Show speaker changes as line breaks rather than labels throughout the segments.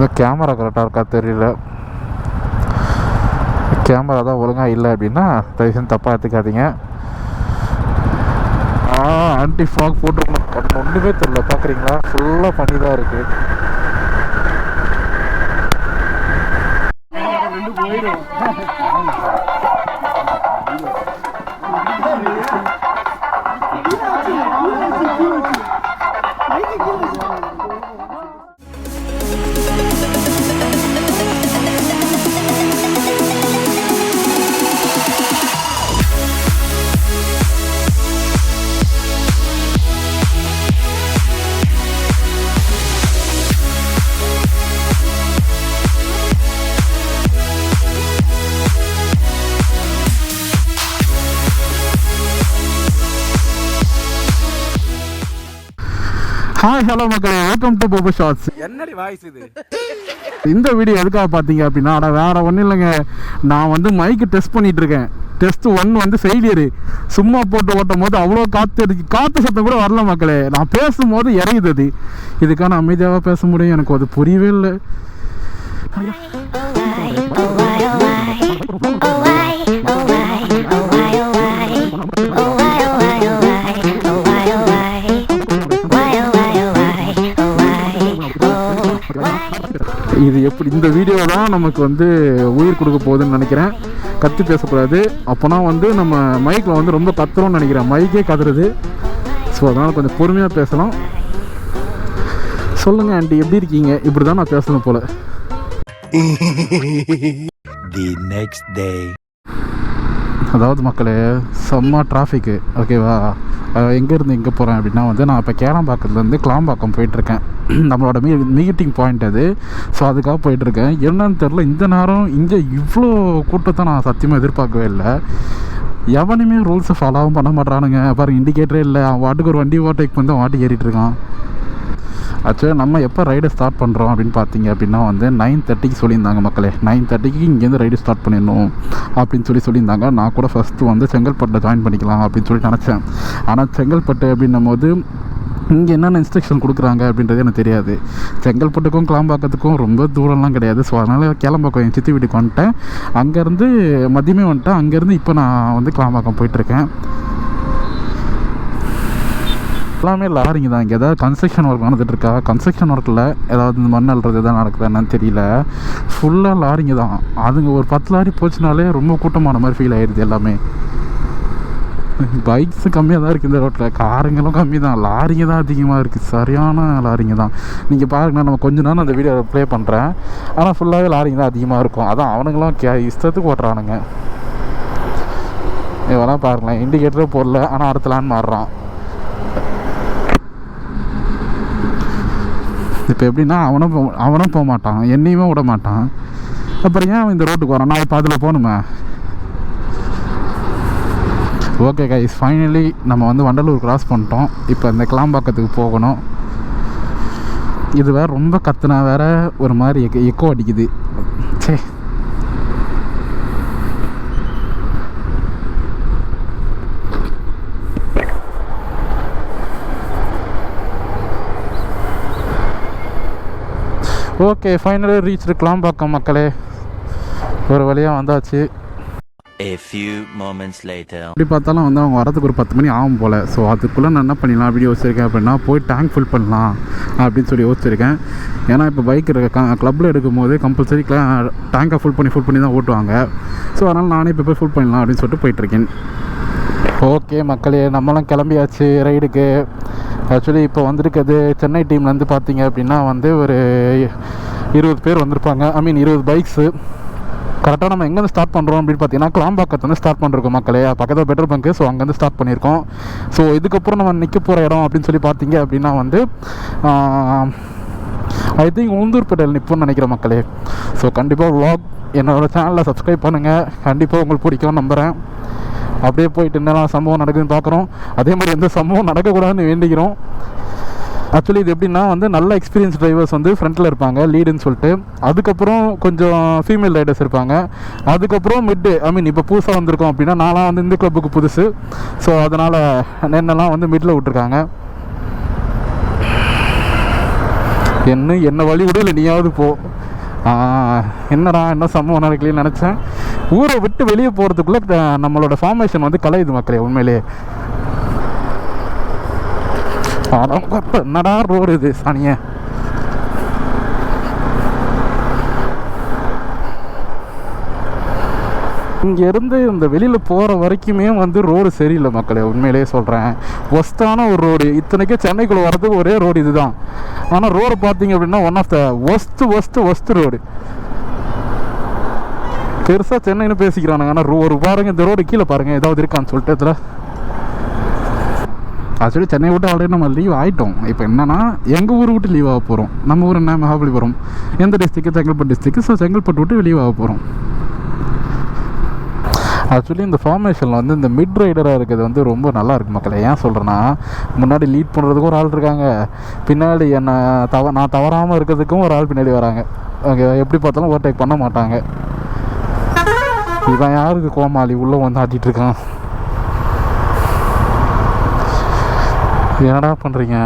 இந்த கேமரா கரெக்டாக இருக்கா தெரியல. கேமரா தான் ஒழுங்காக இல்லை அப்படின்னா தயவுசெய்து தப்பாக எடுத்துக்காதீங்க. ஆன்டி ஃபாக் போட்டுருக்கணும். கண் ஒன்றுமே தெரியல, பார்க்குறீங்களா? ஃபுல்லாக பண்ணி தான் இருக்குது. ஹாய் ஹலோ மக்களே, வெல்கம் டு போபோ ஷார்ட்ஸ்.
என்னடி வாய்ஸ் இது?
இந்த வீடியோ எதுக்காக பார்த்தீங்க அப்படின்னா, வேறு ஒன்றும் இல்லைங்க. நான் வந்து மைக்கு டெஸ்ட் பண்ணிகிட்டு இருக்கேன். டெஸ்ட் 1 வந்து ஃபெயிலியரு. சும்மா போட்டு ஓட்டும் போது அவ்வளோ காற்று சத்தம் கூட வரல மக்களே. நான் பேசும்போது இறங்குது அது. இதுக்கான அமைதியாக பேச முடியும், எனக்கு அது புரியவே இல்லை. இது எப்படி இந்த வீடியோ தான் நமக்கு வந்து உயிர் கொடுக்க போகுதுன்னு நினைக்கிறேன். கற்று பேசக்கூடாது, அப்போனா வந்து நம்ம மைக்கில் வந்து ரொம்ப கத்துறோம்னு நினைக்கிறேன். மைக்கே கத்துறது. ஸோ அதனால் கொஞ்சம் பொறுமையாக பேசலாம். சொல்லுங்கள் ஆண்டி, எப்படி இருக்கீங்க? இப்படி தான் நான் பேசணும் போல்.
The next day.
அதாவது மக்களே, செம்ம டிராஃபிக்கு, ஓகேவா? எங்கேருந்து எங்கே போகிறேன் அப்படின்னா வந்து நான் இப்போ கேளம்பாக்கத்துலேருந்து கிளாம்பாக்கம் போயிட்டுருக்கேன். நம்மளோட மீட்டிங் பாயிண்ட் அது. ஸோ அதுக்காக போயிட்டுருக்கேன். என்னன்னு தெரில, இந்த நேரம் இங்கே இவ்வளோ கூட்டத்தை நான் சத்தியமாக எதிர்பார்க்கவே இல்லை. எவனுமே ரூல்ஸை ஃபாலோவும் பண்ண மாட்டானுங்க. பாருங்கள், இண்டிகேட்டரே இல்லை. அவன் வாட்டுக்கு ஒரு வண்டி ஓட்டைக்கு வந்து அவன் வாட்டி ஏறிட்டு இருக்கான். ஆக்சுவலாக நம்ம எப்போ ரைடை ஸ்டார்ட் பண்ணுறோம் அப்படின்னு பார்த்தீங்க அப்படின்னா வந்து 9:30க்கு சொல்லியிருந்தாங்க மக்களே. 9:30க்கு இங்கேருந்து ரைடு ஸ்டார்ட் பண்ணிடணும் அப்படின்னு சொல்லியிருந்தாங்க. நான் கூட ஃபஸ்ட்டு வந்து செங்கல்பட்டில் ஜாயின் பண்ணிக்கலாம் அப்படின்னு சொல்லி நினச்சேன். ஆனால் செங்கல்பட்டு அப்படின்னும் போது இங்கே என்னென்ன இன்ஸ்ட்ரக்ஷன் கொடுக்குறாங்க அப்படின்றது எனக்கு தெரியாது. செங்கல்பட்டுக்கும் கிளாம்பாக்கத்துக்கும் ரொம்ப தூரம்லாம் கிடையாது. ஸோ அதனால் கிளம்பாக்கம் என் சித்தி வீட்டுக்கு வந்துட்டேன். அங்கேருந்து மதியமே வந்துட்டேன். அங்கேருந்து இப்போ நான் வந்து கிளாம்பாக்கம் போயிட்டுருக்கேன். எல்லாமே லாரிங்க தான். இங்கே ஏதாவது கன்ஸ்ட்ரக்ஷன் ஒர்க் நடந்துகிட்ருக்கா? கன்ஸ்ட்ரக்ஷன் ஒர்க்கில் ஏதாவது இந்த மண் அள்ளுறது எதாவது நடக்குதா என்னன்னு தெரியல. ஃபுல்லாக லாரிங்க தான். அதுங்க ஒரு 10 லாரி போச்சுனாலே ரொம்ப கூட்டமான மாதிரி ஃபீல் ஆகிடுது எல்லாமே. பைக்ஸு கம்மியாக தான் இருக்குது இந்த ரோட்டில், காருங்களும் கம்மி தான், லாரிங்க தான் அதிகமாக இருக்குது. சரியான லாரிங்க தான். நீங்கள் பாருங்கன்னா நம்ம கொஞ்ச நேரம் அந்த வீடியோ ப்ளே பண்ணுறேன். ஆனால் ஃபுல்லாகவே லாரிங்க தான் அதிகமாக இருக்கும். அதான் அவனுங்களாம் இஷ்டத்துக்கு ஓட்டுறானுங்க. இவெல்லாம் பாருங்களேன், இண்டிகேட்டரே போடல, ஆனால் அடுத்த லேண்ட் மாறுறான். இப்போ எப்படின்னா அவனும் போக மாட்டான், என்னையுமே விட மாட்டான். அப்புறம் ஏன் அவன் இந்த ரோட்டுக்கு வரான்? நான் இப்போ அதில் போகணுமே. ஓகே கைஸ், ஃபைனலி நம்ம வந்து வண்டலூர் கிராஸ் பண்ணிட்டோம். இப்போ இந்த கிளாம்பாக்கத்துக்கு போகணும். இது வேறு ரொம்ப கத்துனா வேறு ஒரு மாதிரி எக்கோ அடிக்குது. சே, ஓகே, ஃபைனலி ரீச் கிளாம்பாக்கம் மக்களே. ஒரு வழியாக வந்தாச்சு.
A few moments later.
எப்படி பார்த்தாலும் வந்து அவங்க வரதுக்கு ஒரு 10 மணி ஆகும் போல். ஸோ அதுக்குள்ளே நான் என்ன பண்ணிடலாம் அப்படி யோசிச்சிருக்கேன் அப்படின்னா, போய் டேங்க் ஃபில் பண்ணலாம் அப்படின்னு சொல்லி யோசிச்சிருக்கேன். ஏன்னா இப்போ பைக் கிளப்பில் எடுக்கும் போது கம்பல்சரி டேங்கை ஃபுல் பண்ணி தான் ஓட்டுவாங்க. ஸோ அதனால் நானே இப்போ போய் ஃபுல் பண்ணலாம் அப்படின்னு சொல்லிட்டு போயிட்டுருக்கேன். ஓகே மக்களே, நம்மளாம் கிளம்பியாச்சு ரைடுக்கு. ஆக்சுவலி இப்போ வந்திருக்கிறது சென்னை டீம்லேருந்து பார்த்தீங்க அப்படின்னா வந்து ஒரு 20 பேர் வந்திருப்பாங்க. 20 பைக்ஸு. கரெக்டாக நம்ம எங்கேருந்து ஸ்டார்ட் பண்ணுறோம் அப்படின்னு பார்த்தீங்கன்னா கிளாம்பாக்கத்துலேருந்து ஸ்டார்ட் பண்ணிருக்கோம் மக்களே. பக்கத்தில் பெட்ரோல் பங்க்கு. ஸோ அங்கேருந்து ஸ்டார்ட் பண்ணியிருக்கோம். ஸோ இதுக்கப்புறம் நம்ம நிற்க போகிற இடம் அப்படின்னு சொல்லி பார்த்தீங்க அப்படின்னா வந்து ஐ திங்க் உளுந்தூர்பேட்டையில் நிற்போம்னு நினைக்கிறேன் மக்களே. ஸோ கண்டிப்பாக vlog என்னோடய சேனலில் சப்ஸ்கிரைப் பண்ணுங்கள். கண்டிப்பாக உங்களுக்கு பிடிக்கும் நம்புகிறேன். அப்படியே போயிட்டு என்னெல்லாம் சம்பவம் நடக்குதுன்னு பார்க்குறோம். அதே மாதிரி எந்த சம்பவம் நடக்கக்கூடாதுன்னு வேண்டிக்கிறோம். ஆக்சுவலி இது எப்படின்னா வந்து நல்ல எக்ஸ்பீரியன்ஸ் டிரைவர்ஸ் வந்து ஃப்ரண்ட்டில் இருப்பாங்க, லீடுன்னு சொல்லிட்டு. அதுக்கப்புறம் கொஞ்சம் ஃபீமேல் ரைடர்ஸ் இருப்பாங்க. அதுக்கப்புறம் இப்போ புதுசாக வந்திருக்கோம் அப்படின்னா, நான்லாம் வந்து இந்த கிளப்புக்கு புதுசு. ஸோ அதனால் என்னெல்லாம் வந்து மிட்டில் விட்டுருக்காங்க. என்ன வழி விட இல்லை நீயாவது போ. என்னடா என்ன சம்பவம் நடக்கலன்னு நினச்சேன். ஊரை விட்டு வெளியே போகிறதுக்குள்ளே நம்மளோட ஃபார்மேஷன் வந்து கலையுது மக்களே உண்மையிலே. என்னடா ரோடு இது சாணிய. இங்கேருந்து இந்த வெளியில் போகிற வரைக்குமே வந்து ரோடு சரியில்லை மக்களே உண்மையிலே சொல்கிறேன். ஒஸ்ட்டான ஒரு ரோடு. இத்தனைக்கே சென்னைக்குள்ளே வர்றதுக்கு ஒரே ரோடு இது தான். ஆனால் ரோடு பார்த்தீங்க அப்படின்னா one of the worst road. பெருசாக சென்னைன்னு பேசிக்கிறானுங்க. ஆனால் ஒரு பாருங்கள் இந்த ரோடு கீழே பாருங்கள் ஏதாவது இருக்கான்னு சொல்லிட்டு இதில். ஆக்சுவலி சென்னை விட்டு ஆல்ரெடி நம்ம லீவ் ஆகிட்டோம். இப்போ என்னென்னா எங்கள் ஊர் விட்டு லீவ் ஆக போகிறோம். நம்ம ஊர் என்ன மகாபலிபுரம். எந்த district? Chengalpattu district. So Chengalpattu விட்டு லீவ் ஆக போகிறோம். ஆக்சுவலி இந்த ஃபார்மேஷனில் வந்து இந்த மிட் ரைடராக இருக்கிறது வந்து ரொம்ப நல்லா இருக்குது மக்களே. ஏன் சொல்கிறேன்னா முன்னாடி லீட் பண்ணுறதுக்கும் ஒரு ஆள் இருக்காங்க, பின்னாடி என்னை நான் தவறாமல் இருக்கிறதுக்கும் ஒரு ஆள் பின்னாடி வராங்க. அங்கே எப்படி பார்த்தாலும் ஓவர்டேக் பண்ண மாட்டாங்க. இவன் யாருக்கு கோமாளி உள்ளே வந்து ஆட்டிகிட்டு இருக்கான். என்னடா பண்ணுறீங்க?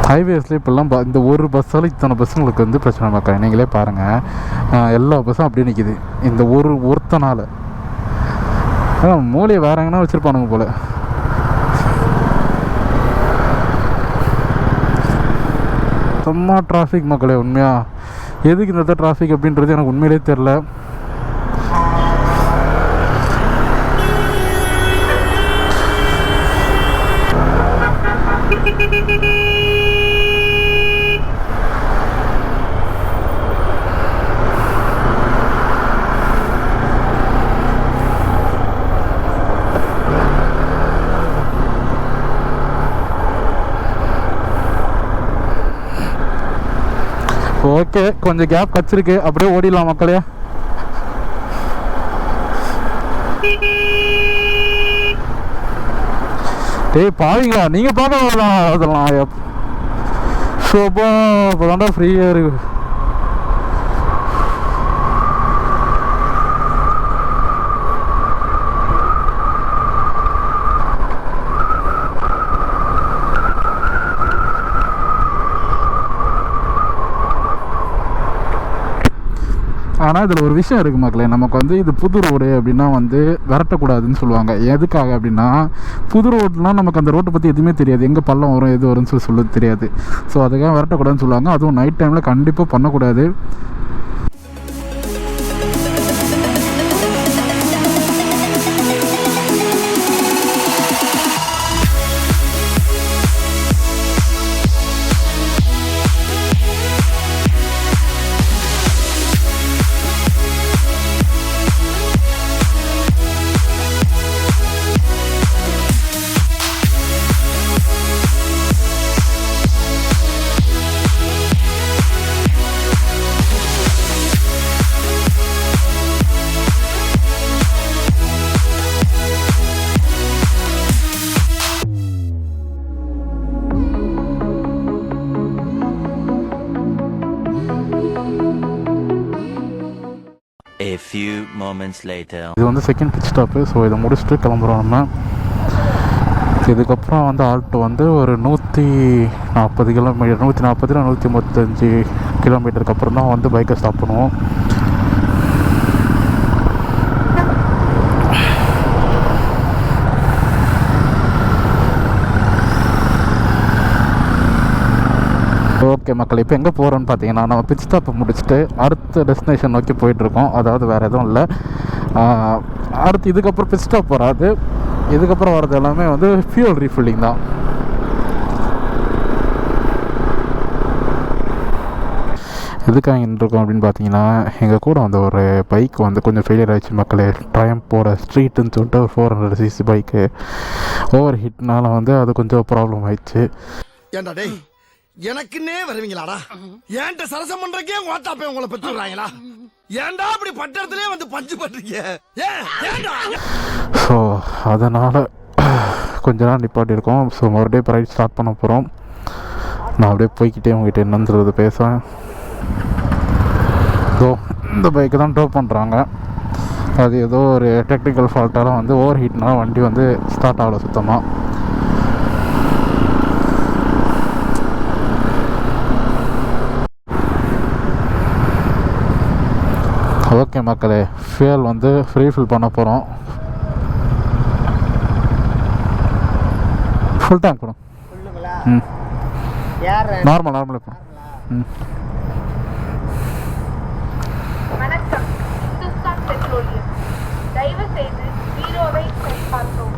ஹைவேஸில் இப்போல்லாம் இந்த ஒரு பஸ்ஸால் இத்தனை பஸ்ஸுங்களுக்கு வந்து பிரச்சனை மக்கள். நீங்களே பாருங்கள் எல்லா பஸ்ஸும் அப்படியே நிற்கிது இந்த ஒருத்தனால். மூலையை வேற எங்கன்னா வச்சுருப்பானுங்க போல். சும்மா டிராஃபிக் மக்களே உண்மையாக. எதுக்கு இந்த டிராஃபிக் அப்படின்றது எனக்கு உண்மையிலே தெரில. ஓகே கொஞ்சம் கேப் கச்சிருக்கு, அப்படியே ஓடிடலாம் மக்களே. டேய் பாவீங்களா நீங்கள் பார்க்க அதெல்லாம் சோப்பா இப்போதாண்டா ஃப்ரீயாக இருக்கு. ஆனால் இதில் ஒரு விஷயம் இருக்குது மக்களே. நமக்கு வந்து இது புது ரோடு அப்படின்னா வந்து விரட்டக்கூடாதுன்னு சொல்லுவாங்க. எதுக்காக அப்படின்னா புது ரோட்லாம் நமக்கு அந்த ரோட்டை பற்றி எதுவுமே தெரியாது. எங்கே பள்ளம் வரும் எது வரும்னு சொல்ல தெரியாது. ஸோ அதுக்காக விரட்டக்கூடாதுன்னு சொல்லுவாங்க. அதுவும் நைட் டைமில் கண்டிப்பாக பண்ணக்கூடாது.
A few moments later.
இது வந்து செகண்ட் பிட் ஸ்டாப்பு. ஸோ இதை முடிச்சுட்டு கிளம்புறோம் நம்ம. இதுக்கப்புறம் வந்து ஆல்டோ வந்து ஒரு 140 கிலோமீட்டர் 140 135 கிலோமீட்டருக்கு அப்புறம் தான் வந்து பைக்கை ஸ்டாப் பண்ணுவோம். ஓகே மக்கள், இப்போ எங்கே போகிறோன்னு பார்த்தீங்கன்னா நம்ம பிட் ஸ்டாப்பை முடிச்சுட்டு அடுத்த டெஸ்டினேஷன் நோக்கி போயிட்டுருக்கோம். அதாவது வேறு எதுவும் இல்லை. அடுத்து இதுக்கப்புறம் பிட் ஸ்டாப் வராது. இதுக்கப்புறம் வர்றது எல்லாமே வந்து ஃபியூல் ரீஃபில்லிங் தான். எதுக்காக இருக்கோம் அப்படின்னு பார்த்தீங்கன்னா எங்கள் கூட வந்து ஒரு பைக் வந்து கொஞ்சம் ஃபெயிலியர் ஆகிடுச்சு மக்களே. ட்ரையம்போட ஸ்ட்ரீட்டுன்னு சொல்லிட்டு ஒரு 400cc பைக்கு ஓவர் ஹீட்னால வந்து அது கொஞ்சம் ப்ராப்ளம் ஆயிடுச்சு.
ஏண்டா டேய் எனக்குன்னே வருவீங்களாடா? ஏன்ட்ட சரசம் பண்றக்கே ஓட்டாப்பே உங்களை பெற்றுறாங்களா? ஏன்டா அப்படி பட்டத்திலே வந்து பஞ்சு பண்றீங்க?
ஸோ அதனால் கொஞ்ச நாள் நிப்பாட்டி இருக்கோம். ஸோ மறுபடியும் ரைட் ஸ்டார்ட் பண்ண போகிறோம். நான் அப்படியே போய்கிட்டே உங்ககிட்ட என்னன்றது பேசுவேன். ஸோ இந்த பைக்கு தான் டோ பண்ணுறாங்க. அது ஏதோ ஒரு டெக்னிக்கல் ஃபால்ட்டால் வந்து ஓவர் ஹீட்னால வண்டி வந்து ஸ்டார்ட் ஆகலை சுத்தமாக. ஓகே மக்களே, ஃபியூல் வந்து ரீஃபில் பண்ண போகிறோம். ஃபுல் டேங்க் போடும். ம், நார்மலாக போடும். ம்.
வணக்கம், இந்துஸ்தான் பெட்ரோலியம். தயவு செய்து 0-ஐ சரிபார்க்கவும்.